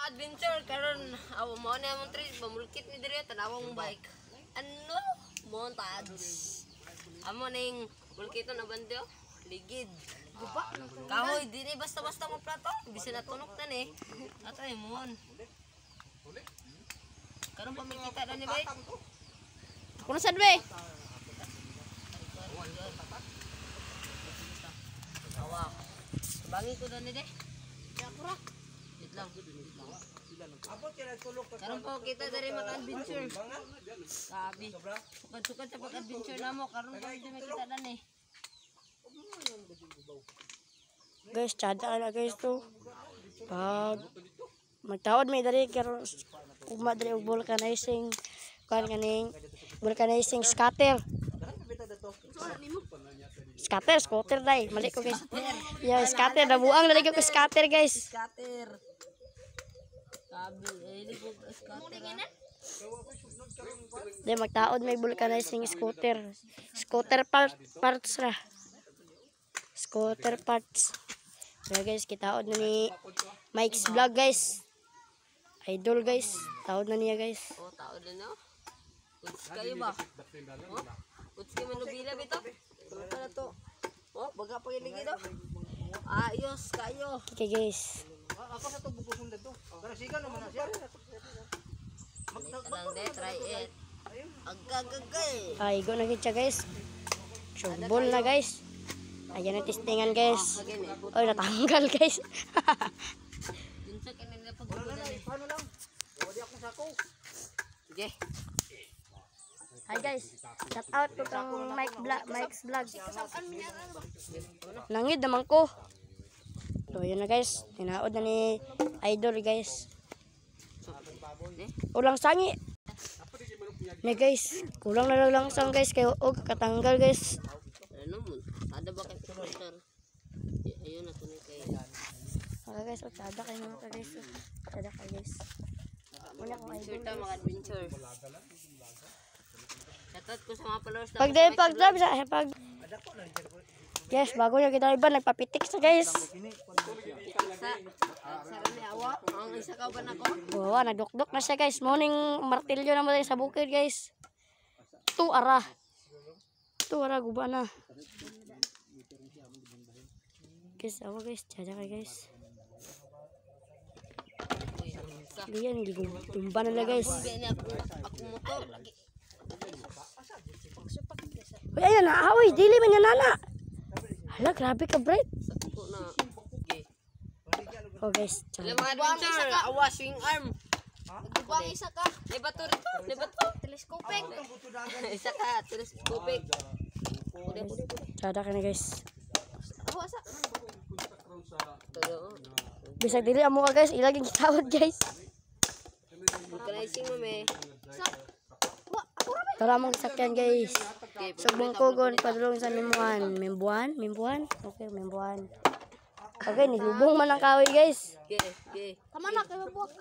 adventure karon aw mo na among trip mamulkit ni diri tanawang bike. Ano? Montage. Amo ning bulkito na bandyo. Ligid. Guba. Kahoy dili basta-basta mo plato. Bisan na tunok tan eh. Ato ay mon. Karon pa may kita na ni bay. Kuno sad be? Awa. Bangi ko na ni de. Yakura. Dit lang. Karon po kita dari mag-adventure. Sabi. Sukad-sukad sa pag-adventure namo karon po di makita dan eh. Guys, tsada na guys to. Pag magtawad may dari karon ugma dari og vulcanizing kan kaning vulcanizing scatter. Scatter, scooter dai. Mali ko guys. Yeah, scatter nabuang dali ko scatter guys. Scatter. Sabi, ini po scatter. Di magtaod may vulcanizing scooter. Scooter parts ra. Scooter parts. Kaya guys, kitaod na ni Mike's vlog guys. Idol guys. Taod na niya guys. Oh, taod na no. Uts kayo ba? Oh, uts kayo manubila bito. Ano na to? Oh, baga pa yung ligid oh. Ayos kayo. Okay guys. Ako sa to bukusun dito. Pero siga naman na siya. Kadang de try it. Agagagay. Ay, go na kita guys. Sumbol na guys. Ayan ang testingan guys. Ay, natanggal guys. Dinsa ka nila pagbubudan eh. Paano lang? Wadi ako sa ko. Sige. Hi guys. Shout out to kang Mike's vlog. Nangid naman ko. So, yun na guys. Tinaod na ni Idol guys. Ulang sangi. Na guys. Kulang na lang sang guys. Kaya katanggal guys. Ano mo? Ada ba kay producer? Ayun na tunay kay. Okay guys. Tsada kayo mga guys. Tsada kayo guys. Muna kong Adventure ta, mga adventure. Shoutout ko sa mga followers na. Pag yes, bago nyo kita iba, nagpapitik sa guys. Sa kami awa, ang isa ka ba nako? Oo, nagdukdok na siya guys. Morning martilyo na mo sa bukid guys. Tu ara, guba na. Guys, awa guys, jaja kayo guys. Diyan, gigumba na guys. Ako motor lagi. Uy, ayan na, awi, dili man yan nana. Hala, grabe ka bright. Sako na. Okay. Oh guys, Alam mga adventure, awa swing arm. Buang isa ka. Libato rito, libato. Teleskopik. Isa ka, teleskopik. Pude. jaja ka na guys. Awa sa. Bisag dili amo ka guys, ilaging kitawad guys. Vulcanizing mo me. Tara mong sakyan guys. Subong kogon padulong sa Mimbuan. Mimbuan? Okay, Mimbuan. Okay, nilubong man ang kahoy guys. Okay. Tama na kayo buwak.